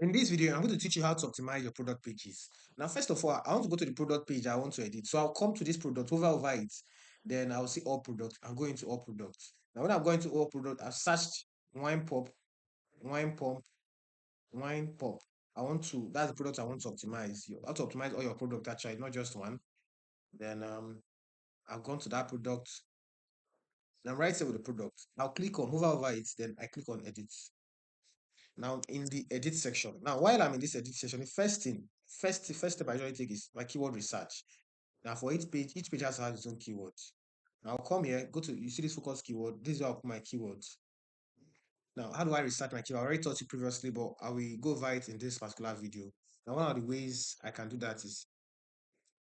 In this video, I'm going to teach you how to optimize your product pages. Now, first of all, I want to go to the product page I want to edit. So I'll come to this product, hover over it. Then I'll see all products. I'll go into all products. Now, when I'm going to all products, I've searched wine pop, wine pump, wine pop. That's the product I want to optimize. You have to optimize all your product actually, not just one. Then I've gone to that product. Now, right here with the product, I'll click on hover over it. Then I click on edit. Now in the edit section. Now while I'm in this edit section, the first step I usually take is my keyword research. Now for each page has to have its own keywords. Now I'll come here, go to you see this focus keyword. This is where I'll put my keywords. Now, how do I research my keyword? I already taught you previously, but I will go over it in this particular video. Now, one of the ways I can do that is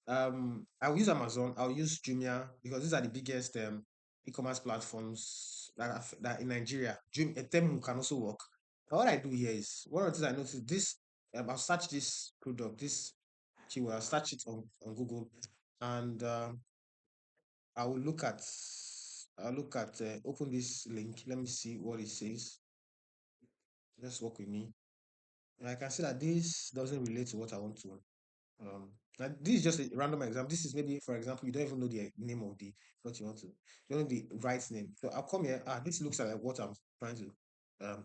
I'll use Amazon, I'll use Jumia because these are the biggest e-commerce platforms that in Nigeria. Temu can also work. Now, what I do here is one of the things I noticed this I'll search this product, this keyword, I'll search it on Google, and I will look at open this link. Let me see what it says. Just work with me. And I can see that this doesn't relate to what I want to. Now this is just a random example. This is maybe, for example, you don't even know the name of the what you want to. You don't know the right name. So I'll come here. This looks like what I'm trying to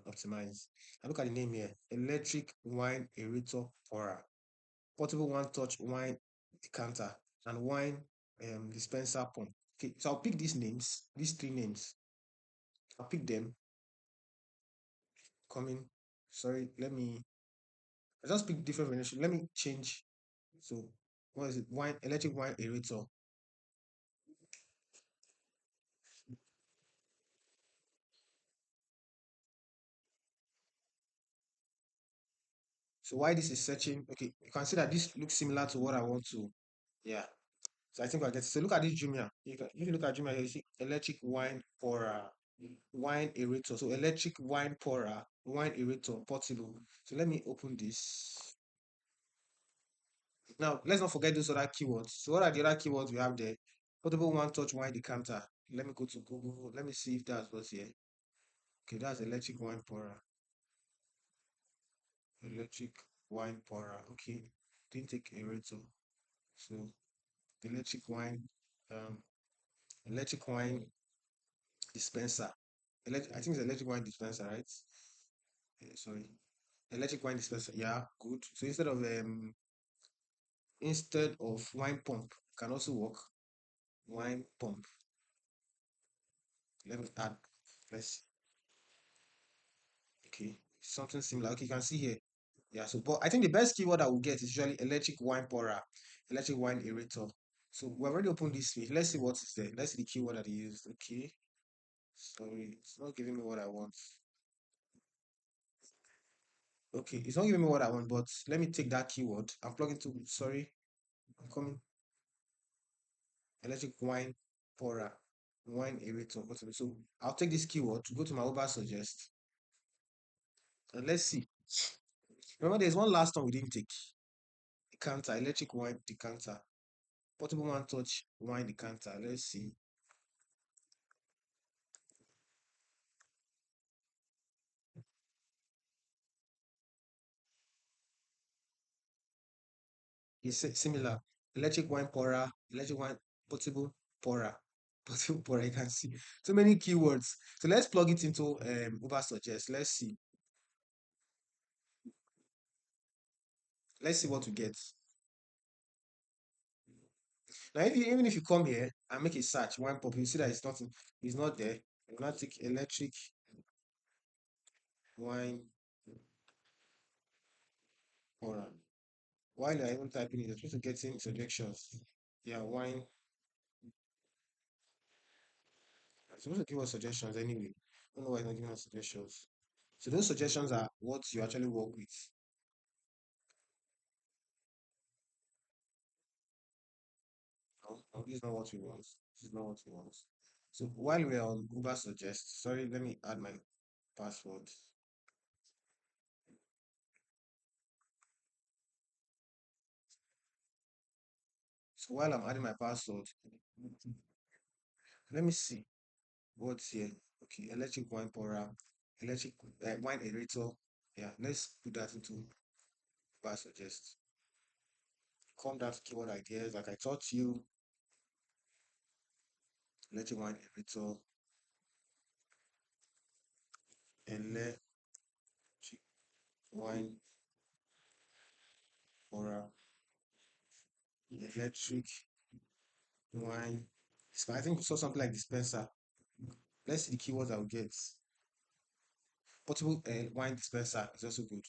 optimize. I look at the name here: electric wine aerator pourer, portable one-touch wine decanter, and wine dispenser pump. Okay, so I'll pick these names, these three names. I'll pick them. Coming. Sorry, I just pick different variation. Let me change. So what is it? Wine, electric wine aerator. So why this is searching? Okay, you can see that this looks similar to what I want to. Yeah. So I think I get it. So look at this Jumia. If you look at Jumia, you see electric wine pourer, wine aerator. So electric wine pourer, wine aerator, portable. So let me open this. Now let's not forget those other keywords. So what are the other keywords we have there? Portable one touch wine decanter. Let me go to Google. Let me see if that's what's here. Okay, that's electric wine pourer. Electric wine pourer. Okay, didn't take aerator. So electric wine, um, electric wine dispenser. I think it's electric wine dispenser, right? Sorry, electric wine dispenser. Yeah, good. So instead of wine pump, can also work. Wine pump. Let me add. Let's okay, something similar. Okay, you can see here. Yeah. So, but I think the best keyword I will get is usually electric wine pourer, electric wine aerator. So we've already opened this page. Let's see what is there. Let's see the keyword that he used. Okay. Sorry, it's not giving me what I want. Okay, it's not giving me what I want, but let me take that keyword and plug into, sorry, I'm coming, electric wine pourer, wine aerator, whatever. So I'll take this keyword to go to my Uber suggest. And let's see. Remember, there's one last one we didn't take. Decanter, electric wine decanter, portable one touch wine decanter. Let's see. It's similar. Electric wine pourer, electric wine portable pourer, portable pourer. You can see so many keywords. So let's plug it into Uber suggest. Let's see. Let's see what we get. Now, even if you come here and make a search, one pop, you see that it's not there. You now take electric wine pourer. While you're even typing it, you're supposed to get in suggestions. Yeah, wine. It's supposed to give us suggestions anyway. I don't know why it's not giving us suggestions. So those suggestions are what you actually work with. No, no, this is not what we want. This is not what we want. So while we're on Uber suggest, sorry, let me add my password. So while I'm adding my password, let me see what's here. Okay, electric wine pourer, electric wine aerator, Yeah, let's put that into bar suggest. Come down to keyword ideas. Like I taught you, electric wine elevator, electric wine or electric wine. So I think we saw something like dispenser. Let's see the keywords I will get. Portable wine dispenser is also good.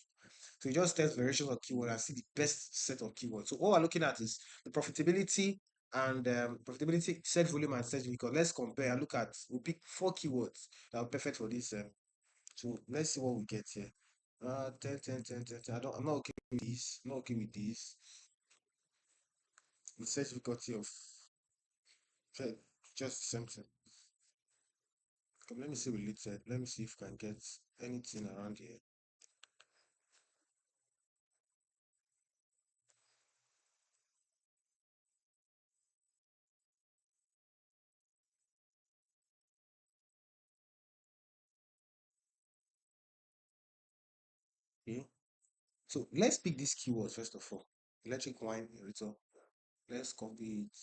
So you just test variations of keyword and see the best set of keywords. So what we're looking at is the profitability and profitability, search volume, and search because let's compare and look at. We'll pick 4 keywords that are perfect for this. So let's see what we get here. 10, 10, 10, 10, 10. I'm not okay with this. I'm not okay with this. The search difficulty of just something. Come, let me see related. Let me see if I can get anything around here. Okay. So let's pick these keywords first of all. Electric wine irritor. Let's copy it.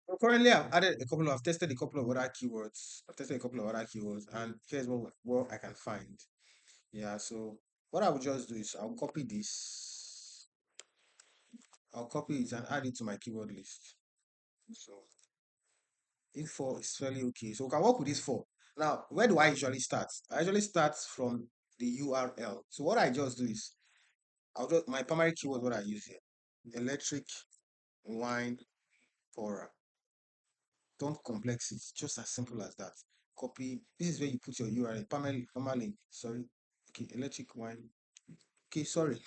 So currently, I've tested a couple of other keywords. I've tested a couple of other keywords, and here's what I can find. Yeah, so what I will just do is I'll copy this. I'll copy it and add it to my keyword list. So if 4 is fairly okay. So we can work with this 4. Now, where do I usually start? I usually start from the URL. So what I just do is I'll just my primary keyword what I use here. Electric wine pourer. Don't complex it. Just as simple as that. Copy. This is where you put your URL. Permalink. Sorry. Okay, electric wine. Okay, sorry.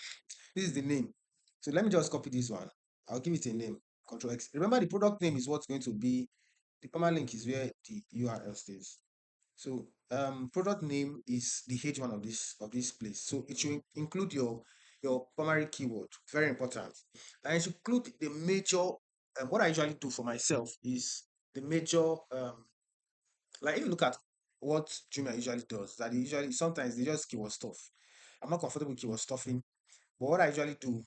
This is the name. So let me just copy this one. I'll give it a name. Control X. Remember the product name is what's going to be the permalink is where the URL stays. So product name is the H1 of this place. So it should include your primary keyword. Very important. And it should include the major what I usually do for myself is the major like if you look at what Jumia usually does, that they usually sometimes they just keyword stuff. I'm not comfortable with keyword stuffing, but what I usually do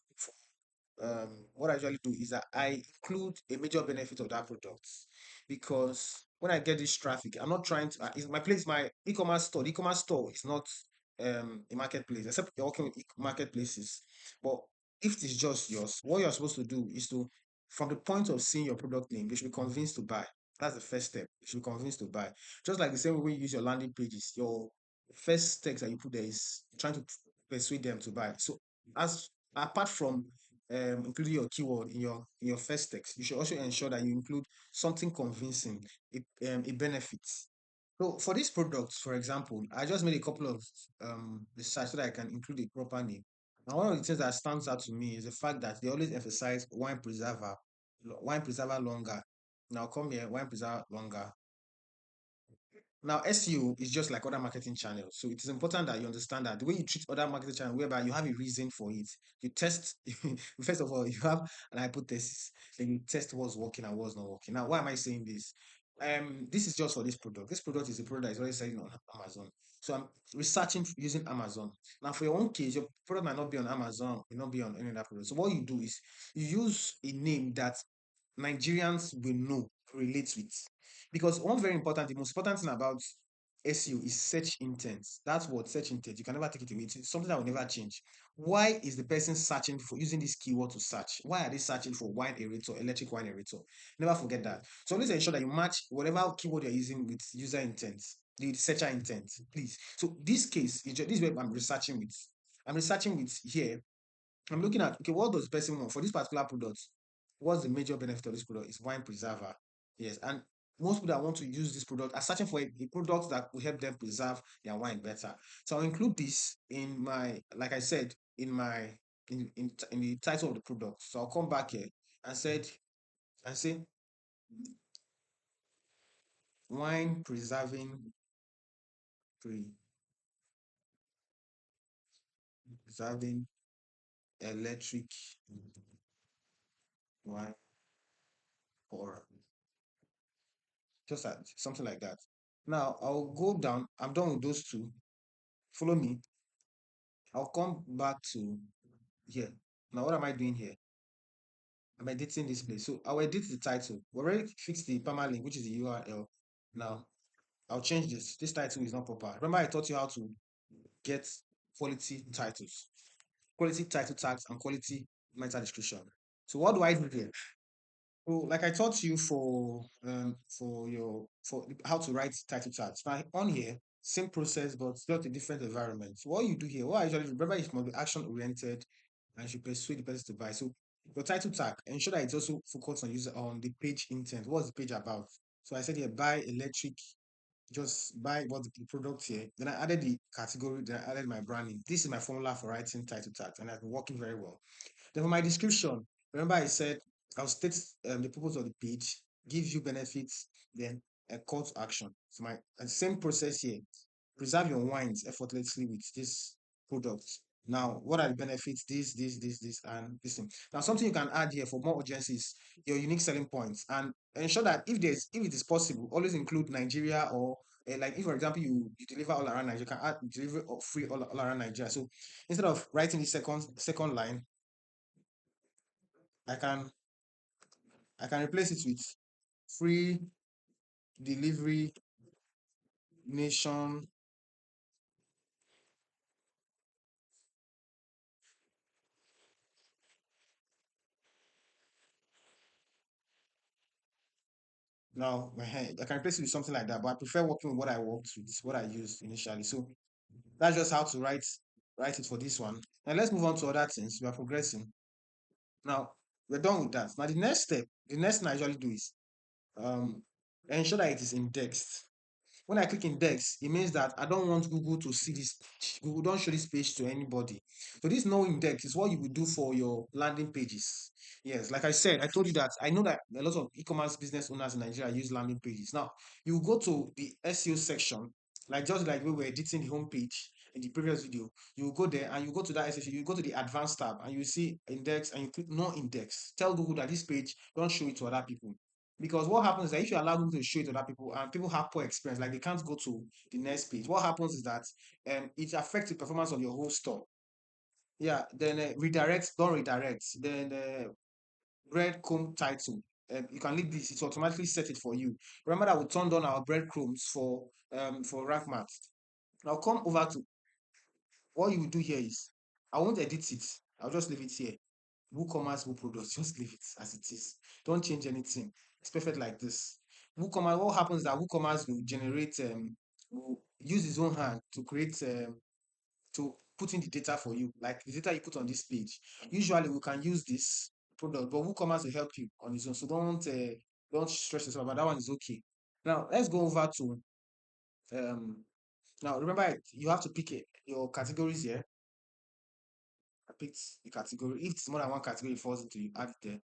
is that I include a major benefit of that product because when I get this traffic, I'm not trying to. It's my place, my e-commerce store. The e-commerce store is not a marketplace, except you're working with marketplaces. But if it's just yours, what you're supposed to do is to, from the point of seeing your product name, you should be convinced to buy. That's the first step. You should be convinced to buy. Just like the same way you use your landing pages, your first text that you put there is trying to persuade them to buy. So as apart from including your keyword in your first text, you should also ensure that you include something convincing, a benefit. So for these products, for example, I just made a couple of research so that I can include a proper name. And one of the things that stands out to me is the fact that they always emphasize wine preserver longer. Now come here, wine preserver longer. Now, SEO is just like other marketing channels. So it is important that you understand that the way you treat other marketing channels, whereby you have a reason for it. You test, first of all, you have an hypothesis, then you test what's working and what's not working. Now, why am I saying this? This is just for this product. This product is a product that is already selling on Amazon. So I'm researching using Amazon. Now, for your own case, your product might not be on Amazon, may not be on any other product. So what you do is you use a name that Nigerians will know, relate with. Because one very important, the most important thing about SEO is search intent. That's what search intent. You can never take it away. It's something that will never change. Why is the person searching for using this keyword to search? Why are they searching for wine aerator, electric wine aerator? Never forget that. So always ensure that you match whatever keyword you're using with user intent, the searcher intent, please. So this case, this is what I'm researching with. I'm researching with here I'm looking at, okay, what does the person want for this particular product? What's the major benefit of this product? Is wine preserver. Yes. And most people that want to use this product are searching for a product that will help them preserve their wine better. So I'll include this in my, like I said, in the title of the product. So I'll come back here and say wine preserving electric wine pourer. just like something like that. Now I'll go down. I'm done with those two. Follow me. I'll come back to here. Now, what am I doing here? I'm editing this place. So I'll edit the title. We already fixed the permalink, which is the URL. Now I'll change this. This title is not proper. Remember, I taught you how to get quality titles, quality title tags, and quality meta description. So what do I do here? So, like I taught you for how to write title tags. Now on here, same process but just a different environment. So what you do here, what I usually do, remember it must be action oriented and should persuade the person to buy. So your title tag, ensure that it's also focused on user on the page intent. What's the page about? So I said here, buy electric, just buy what the product here. Then I added the category, then I added my branding. This is my formula for writing title tags, and it's been working very well. Then for my description, remember I said I'll state the purpose of the page, give you benefits, then a call to action. So my same process here. Preserve your wines effortlessly with this product. Now, what are the benefits? This, and this thing. Now, something you can add here for more urgency is your unique selling points, and ensure that if it is possible, always include Nigeria or like if, for example, you deliver all around Nigeria, you can add delivery free all around Nigeria. So instead of writing the second line, I can I can replace it with free delivery nation. Now, I can replace it with something like that, but I prefer working with what I worked with, what I used initially. So that's just how to write it for this one. Now let's move on to other things. We are progressing. Now we're done with that. Now the next step, the next thing I usually do is um ensure that it is indexed. When I click index, it means that I don't want Google to see this page. Google don't show this page to anybody. So this no index is what you would do for your landing pages. Yes, like I said, I told you that I know that a lot of e-commerce business owners in Nigeria use landing pages. Now, you go to the SEO section, like just like we were editing the homepage in the previous video. You go there and you go to that SEO, you go to the advanced tab and you see index and you click no index. Tell Google that this page don't show it to other people. Because what happens is that if you allow them to show it to other people and people have poor experience, like they can't go to the next page, what happens is that it affects the performance of your whole store. Yeah, then redirect, don't redirect. Then breadcrumb title. You can leave this, it automatically set it for you. Remember that we turned on our breadcrumbs for rank math. Now come over to what you will do here is I won't edit it, I'll just leave it here. WooCommerce, WooProducts, just leave it as it is. Don't change anything. It's perfect like this. WooCommerce, what happens is that WooCommerce will generate, will use his own hand to create, to put in the data for you, like the data you put on this page. Usually we can use this product, but WooCommerce will help you on his own. So don't stress yourself, but that one is okay. Now let's go over to now remember you have to pick your categories here. I picked the category. If it's more than one category it falls into, you add it there.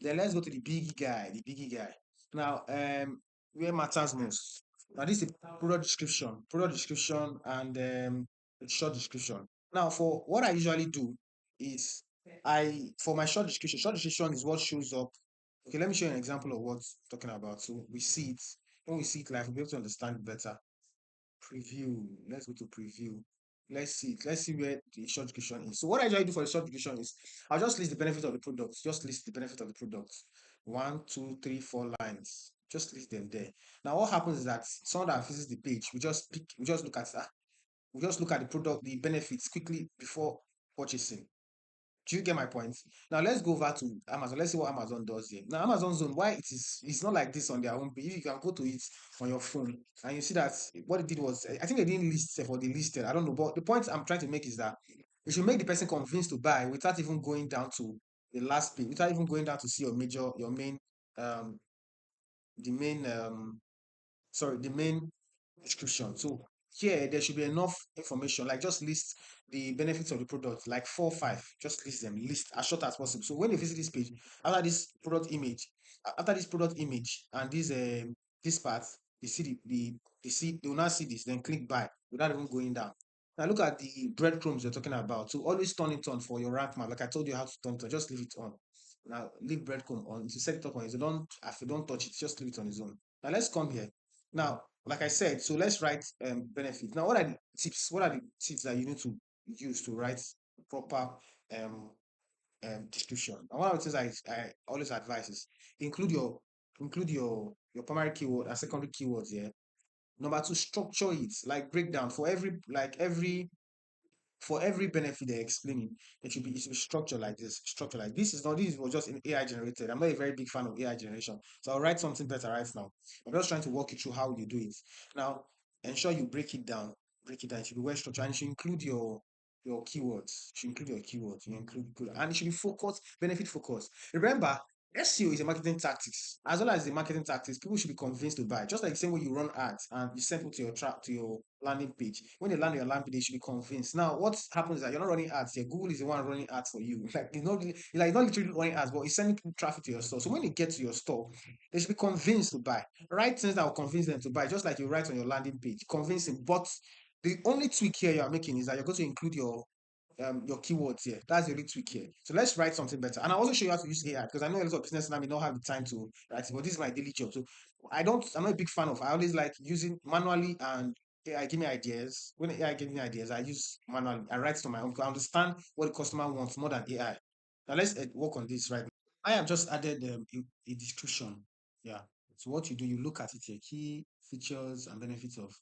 Then let's go to the biggie guy, the biggie guy. Now, where matters most. Now, this is product description, and short description. Now, for what I usually do is for my short description is what shows up. Okay, let me show you an example of what I'm talking about. So we see it. When we see it live, we'll be able to understand it better. Preview. Let's go to preview. Let's see. Let's see where the short description is. So what I usually do for the short description is I'll just list the benefit of the product. Just list the benefit of the product. One, two, three, 4 lines. Just list them there. Now what happens is that someone that visits the page, we just look at that. We just look at the product, the benefits quickly before purchasing. Do you get my point? Now let's go over to Amazon. Let's see what Amazon does here. Now Amazon Zone, why it's not like this on their homepage. If you can go to it on your phone and you see that what it did was, I think they didn't list it or they listed. I don't know. But the point I'm trying to make is that you should make the person convinced to buy without even going down to the last page, without even going down to see your main um the main the main description. So here there should be enough information, like just list the benefits of the product, like 4 or 5. Just list them, list as short as possible. So when you visit this page, after this product image, after this product image and this part, you see they will not see this, then click buy without even going down. Now look at the breadcrumbs you're talking about. So always turn it on for your rank map. Like I told you how to turn it on, just leave it on. Now leave breadcrumb on to set it up on its own. Don't touch it, just leave it on its own. Now let's come here. Now, like I said, so let's write benefits. Now, what are the tips? What are the tips that you need to use to write proper um, description? And one of the things I always advise is include your include your primary keyword and secondary keywords here. Number two, structure it, like breakdown for every benefit they're explaining, it should be structured like this. Structured like this is not this was just an AI generated. I'm not a very big fan of AI generation, so I'll write something better right now. I'm just trying to walk you through how you do it. Now, ensure you break it down. Break it down. It should be well structured and you should include your keywords. You should include your keywords. You include and it should be focused, benefit focused. Remember, SEO is a marketing tactics. As well as the marketing tactics, people should be convinced to buy. Just like the same way you run ads and you send people to your trap to your landing page. When they land on your landing page, they should be convinced. Now, what happens is that you're not running ads here. Google is the one running ads for you. Like it's not literally running ads, but it's sending people traffic to your store. So when they get to your store, they should be convinced to buy. Write things that will convince them to buy, just like you write on your landing page, convincing. But the only tweak here you are making is that you're going to include your keywords here. That's the only tweak here. So let's write something better. And I'll also show you how to use AI because I know a lot of business now may not have the time to write it, but this is my daily job. So I'm not a big fan of I always like using manually and AI give me ideas. When AI give me ideas, I use manually. I write it on my own because I understand what the customer wants more than AI. Now let's work on this right now. I have just added a description. Yeah. So what you do, you look at it here, key features and benefits of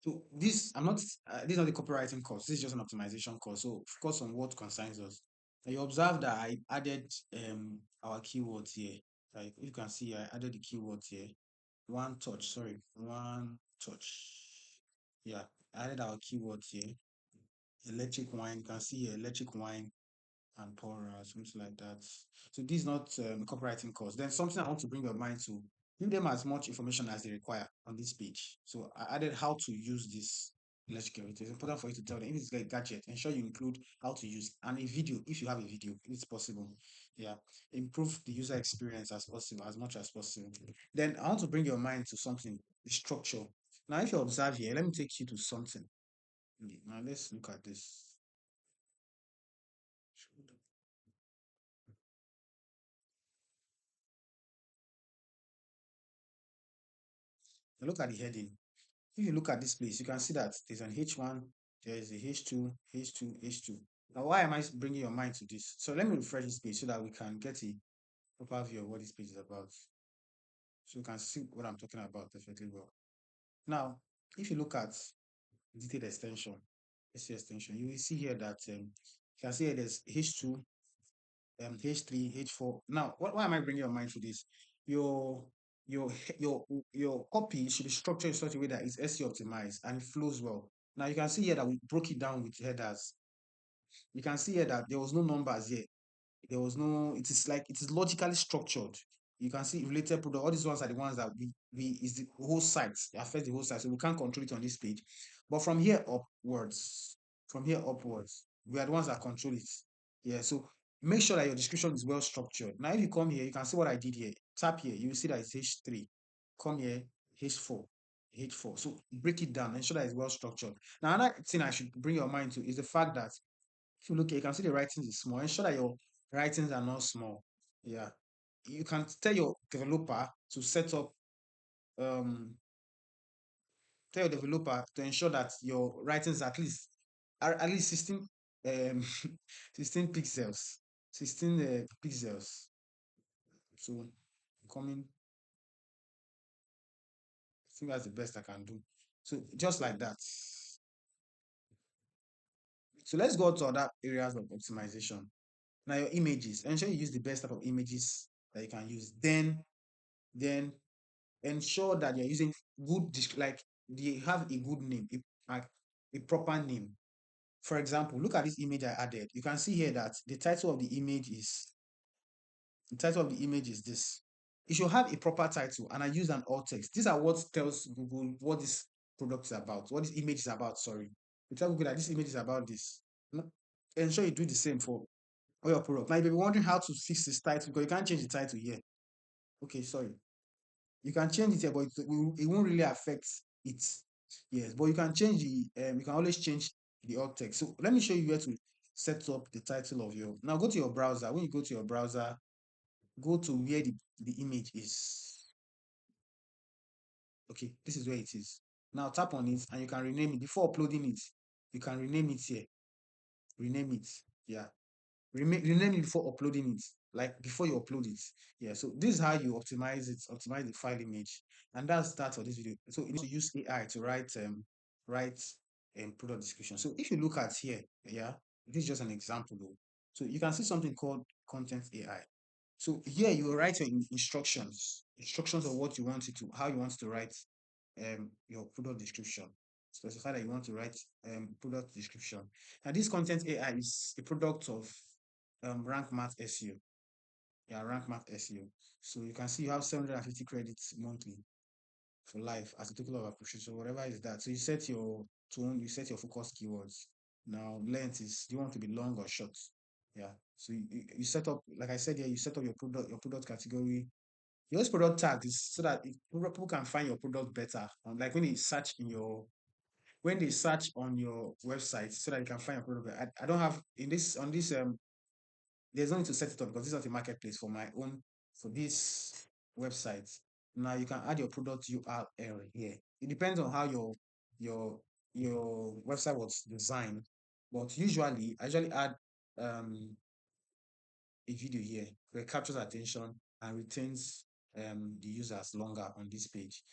so this is not a copywriting course. This is just an optimization course. So focus on what concerns us. Now you observe that I added our keywords here. Like you can see, I added the keywords here. One touch, sorry, one touch. Yeah, I added our keywords here. Electric wine. You can see here, electric wine and Pora, something like that. So this is not copywriting course. Then something I want to bring your mind to, give them as much information as they require on this page. So I added how to use this electrical. It is important for you to tell them if it's like a gadget, ensure you include how to use and a video if you have a video, if it's possible. Yeah. Improve the user experience as possible, as much as possible. Then I want to bring your mind to something, the structure. Now, if you observe here, let me take you to something. Now let's look at this. Now look at the heading. If you look at this place, you can see that there's an H1, there is a H2, H2, H2. Now, why am I bringing your mind to this? So let me refresh this page so that we can get a proper view of what this page is about. So you can see what I'm talking about perfectly well. Now, if you look at detailed extension, SEO extension, you will see here that you can see here there's H2, H3, H4. Now, why am I bringing your mind to this? Your your your copy should be structured in such a way that it's SEO optimized and it flows well. Now you can see here that we broke it down with headers. You can see here that there was no numbers here. There was no, it is logically structured. You can see related product. All these ones are the ones that we is the whole site. They affect the whole site. So we can't control it on this page. But from here upwards, we are the ones that control it. Yeah. So make sure that your description is well structured. Now, if you come here, you can see what I did here. Tap here, you will see that it's H3. Come here, H4. H4. So break it down, ensure that it's well structured. Now, another thing I should bring your mind to is the fact that if you look here, you can see the writings is small. Ensure that your writings are not small. Yeah. You can tell your developer to set up um tell your developer to ensure that your writings are at least 16 um 16 pixels. 16 pixels. So coming, I think that's the best I can do. So just like that. So let's go to other areas of optimization. Now your images. Ensure you use the best type of images that you can use. Then ensure that you're using like they have a good name, like a proper name. For example, look at this image I added. You can see here that the title of the image is this. It should have a proper title, and I use an alt text. These are what tells Google what this product is about, what this image is about. Sorry, you tell Google that this image is about this. Ensure you do the same for all your product. Now, you may be wondering how to fix this title because you can't change the title here. Okay, sorry. You can change it here, but it won't really affect it. Yes, but you can change you can always change the alt text. So let me show you where to set up the title of your. Now go to your browser. When you go to your browser, go to where the image is. Okay, this is where it is. Now tap on it and you can rename it. Before uploading it, you can rename it here. Rename it. Yeah. Rename it before uploading it, like before you upload it. Yeah, so this is how you optimize the file image. And that's that for this video. So you need to use AI to write product description. So if you look at here, yeah, this is just an example though. So you can see something called content AI. So here you will write your instructions of what you want it to, how you want to write your product description. Specify that you want to write product description. And this content AI is a product of Rank Math SEO. Yeah, Rank Math SEO. So you can see you have 750 credits monthly for life as a total of appreciation. So whatever is that. So you set your tone, you set your focus keywords. Now length is, do you want to be long or short? Yeah. So you set up, like I said here, you set up your product category. Your product tag is so that people can find your product better. Like when they search on your website, so that you can find your product. I don't have in this on this there's no need to set it up because this is not a marketplace for my own for this website. Now you can add your product URL here. It depends on how your your website was designed, but usually I usually add um a video here where it captures attention and retains the users longer on this page.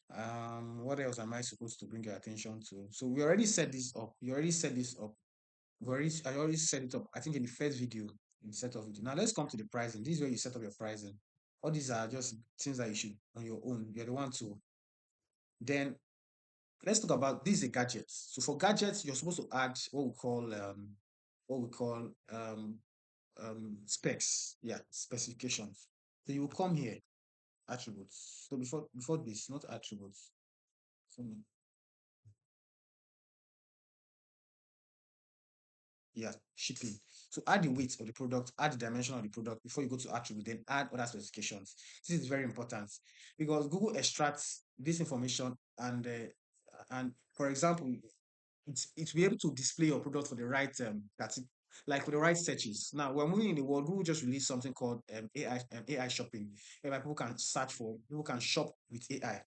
What else am I supposed to bring your attention to? So we already set this up. You already set this up. I already set it up. I think in the first video, in the setup video. Now let's come to the pricing. This is where you set up your pricing. All these are just things that you should on your own. You're the one to. Then let's talk about these are gadgets. So for gadgets, you're supposed to add what we call specs. Yeah, specifications. So you will come here, attributes. So before this, not attributes. So yeah, shipping. So add the weight of the product, add the dimension of the product before you go to attribute, then add other specifications. This is very important because Google extracts this information and for example, it will be able to display your product for the right like for the right searches. Now we're moving in the world. Google just released something called AI shopping, whereby people can shop with AI.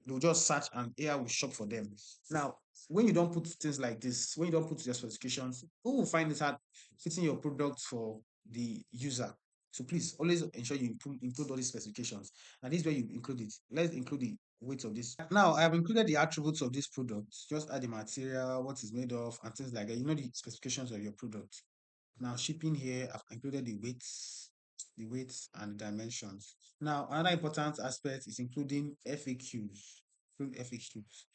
They'll just search and AI will shop for them. Now, when you don't put things like this, when you don't put your specifications, who will find it hard fitting your product for the user? So please always ensure you include all these specifications. And this is where you include it. Let's include the weight of this. Now I have included the attributes of this product. Just add the material, what it's made of, and things like that. You know the specifications of your product. Now shipping here, I've included the weights and the dimensions. Now another important aspect is including FAQs. Include FAQs.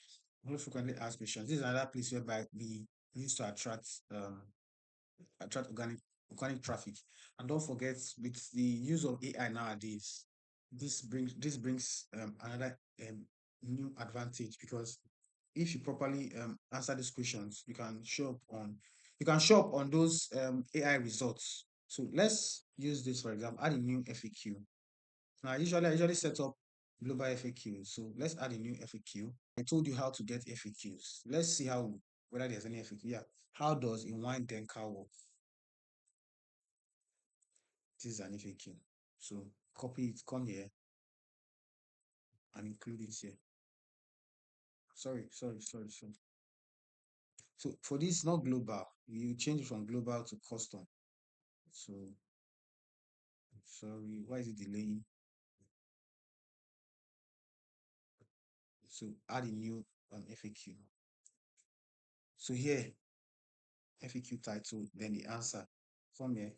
Most frequently asked questions. This is another place whereby we use to attract organic traffic. And don't forget, with the use of AI nowadays, this brings another new advantage because if you properly answer these questions, you can show up on those AI results. So let's use this for example. Add a new FAQ. Now, I usually set up global FAQs. So let's add a new FAQ. I told you how to get FAQs. Let's see how whether there's any FAQ. Yeah. How does a wine tanker work? This is an FAQ. So copy it, come here and include it here. Sorry. So for this, not global, you change it from global to custom. So sorry, why is it delaying? So add a new FAQ. So here, FAQ title, then the answer. From here,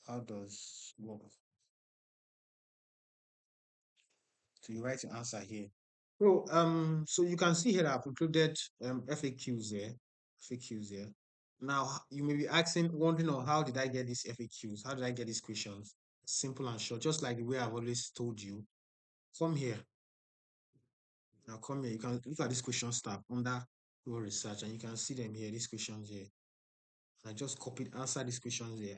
how does work? So you write your answer here. So you can see here I've included FAQs here. FAQs here. Now you may be wondering, oh, how did I get these FAQs? How did I get these questions? Simple and short, just like the way I've always told you. Come here. Now come here. You can look at this questions tab under your research, and you can see them here. These questions here. I just copied, answer these questions here.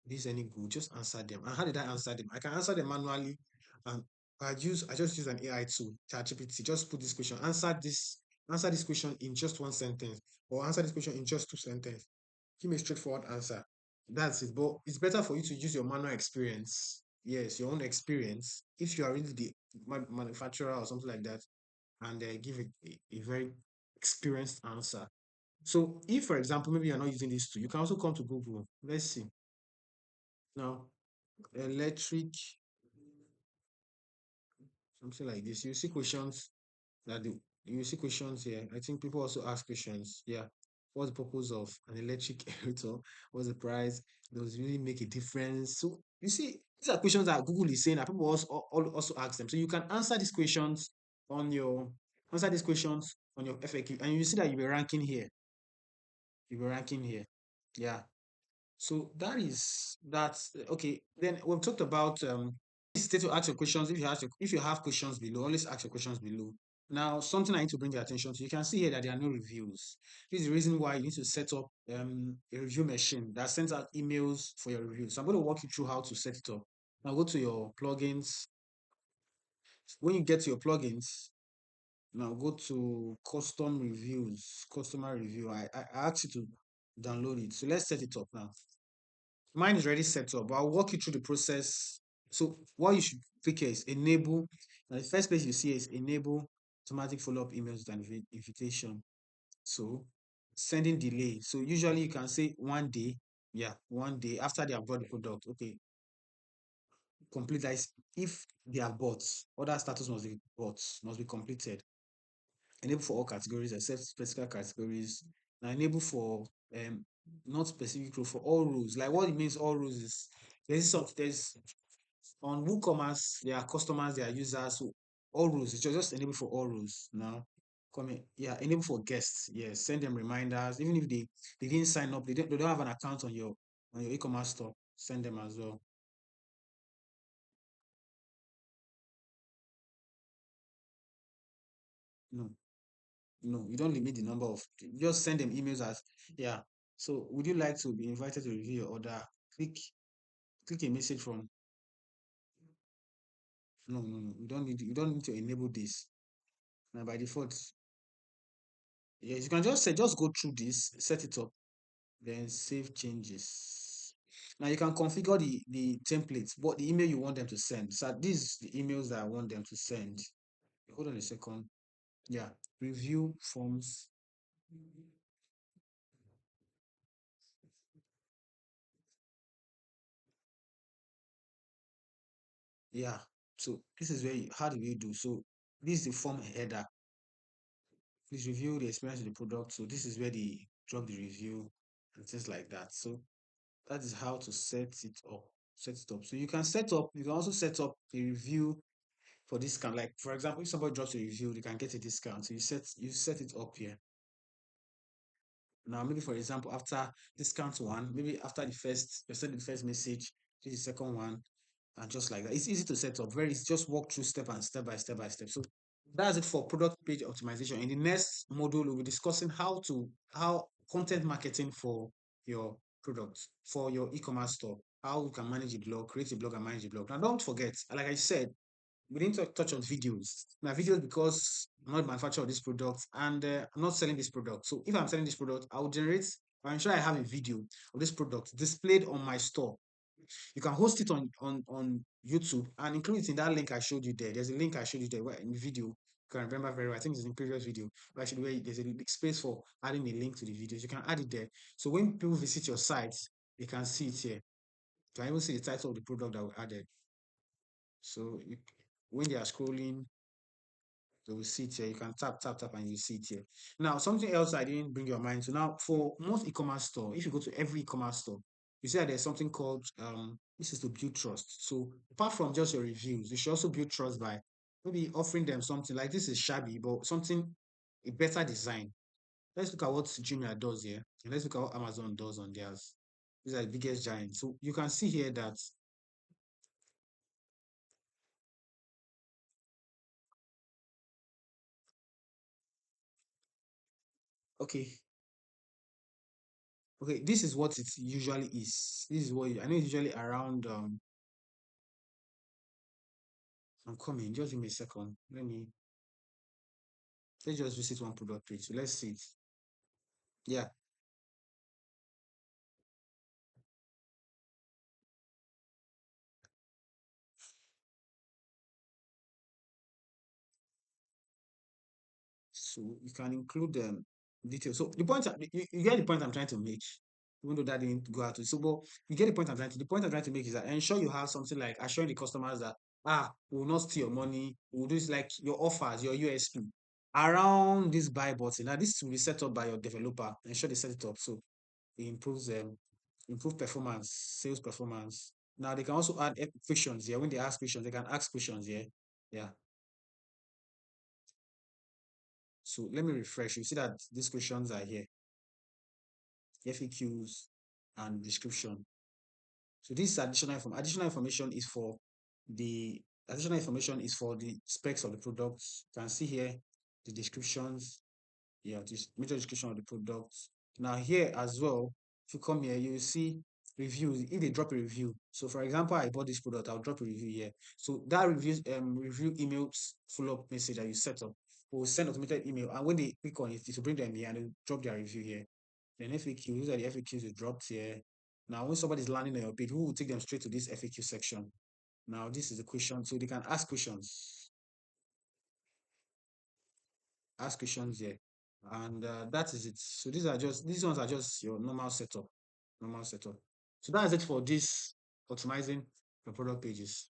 This any good? Just answer them. And how did I answer them? I can answer them manually. And I just use an AI tool, ChatGPT. Just put this question, answer this question in just one sentence, or answer this question in just two sentences. Give me a straightforward answer. That's it. But it's better for you to use your manual experience yes, your own experience, if you are really the manufacturer or something like that, and give a very experienced answer. So if, for example, maybe you're not using this tool, you can also come to Google. Let's see. Now, electric, something like this. You see questions that the you see questions here. I think people also ask questions. Yeah. What's the purpose of an electric elevator? What's the price? Does it really make a difference? So you see, these are questions that Google is saying that people also ask them. So you can answer these questions on your answer these questions on your FAQ, and you see that you'll be ranking here. You'll be ranking here. Yeah. So that's okay. Then we've talked about stay to ask your questions. If you have questions below, always ask your questions below. Now, something I need to bring your attention to, you can see here that there are no reviews. This is the reason why you need to set up a review machine that sends out emails for your reviews. So I'm going to walk you through how to set it up. Now go to your plugins. When you get to your plugins, now go to custom reviews, customer review. I asked you to download it. So let's set it up now. Mine is already set up, but I'll walk you through the process. So what you should click here is enable. Now the first place you see is enable automatic follow-up emails and invitation. So sending delay. So usually you can say 1 day. Yeah, 1 day after they have bought the product. Okay, complete that is if they have bought, other status must be bought, must be completed. Enable for all categories except specific categories. Now enable for not specific role for all roles. Like what it means all roles is there's on WooCommerce, there are customers, there are users, so all roles. It's just enable for all roles now. Comment, yeah, enable for guests. Yes, send them reminders. Even if they didn't sign up, they don't have an account on your e-commerce store. Send them as well. No, no, you don't limit the number of just send them emails as yeah. So would you like to be invited to review your order? Click click a message from no. You don't need to enable this. Now by default, yes, you can just say just go through this, set it up, then save changes. Now you can configure the templates, but the email you want them to send. So these the emails that I want them to send. Hold on a second. Yeah, review forms. Yeah. So this is where how do we do? So this is the form header. Please review the experience of the product. So this is where they drop the review and things like that. So that is how to set it up. Set it up. So you can also set up a review for discount. Like for example, if somebody drops a review, they can get a discount. So you set it up here. Now, maybe for example, after discount one, maybe after the first, you send the first message, this is the second one, and just like that. It's easy to set up. Very easy. Just walk through step by step by step. So that's it for product page optimization. In the next module, we'll be discussing how content marketing for your product, for your e-commerce store, how you can manage a blog, create a blog and manage a blog. Now, don't forget, like I said, we didn't touch on videos. Now, videos because I'm not the manufacturer of this product and I'm not selling this product. So if I'm selling this product, I will generate, I'm sure I have a video of this product displayed on my store. You can host it on YouTube and include it in that link I showed you there. There's a link I showed you there where in the video. You can remember very well. I think it's in the previous video where actually where there's a space for adding a link to the videos. You can add it there. So when people visit your site, they can see it here. You can even see the title of the product that we added. So when they are scrolling, they will see it here. You can tap, and you see it here. Now, something else I didn't bring your mind to. Now, for most e-commerce store, if you go to every e-commerce store, you see that there's something called this is to build trust. So apart from just your reviews, you should also build trust by maybe offering them something like this is shabby, but something a better design. Let's look at what Jumia does here, and let's look at what Amazon does on theirs. These are the biggest giants. So you can see here that okay, okay, this is what it usually is. This is what I know it's usually around I'm coming. Just give me a second. Let's just visit one product page. So let's see it. Yeah. So you can include details. So the point, you get the point I'm trying to make, even though that didn't go out to. So, but you get the point I'm trying to. The point I'm trying to make is that ensure you have something like assuring the customers that we will not steal your money. We will do this like your offers, your USP around this buy button. Now this will be set up by your developer. Ensure they set it up so it improve performance, sales performance. Now they can also add questions here. When they ask questions, they can ask questions here. Yeah. So let me refresh. You see that these questions are here. FAQs and description. So this additional information is for the specs of the products. You can see here the descriptions. Yeah, this major description of the products. Now here as well, if you come here, you will see reviews. If they drop a review, so for example, I bought this product, I'll drop a review here. So that review emails follow-up message that you set up will send automated email, and when they click on it, it will bring them here and they'll drop their review here. Then FAQ, these are the FAQs you dropped here. Now, when somebody's landing on your page, who will take them straight to this FAQ section? Now, this is the question, so they can ask questions here, and that is it. So these ones are just your normal setup. So that is it for this optimizing your product pages.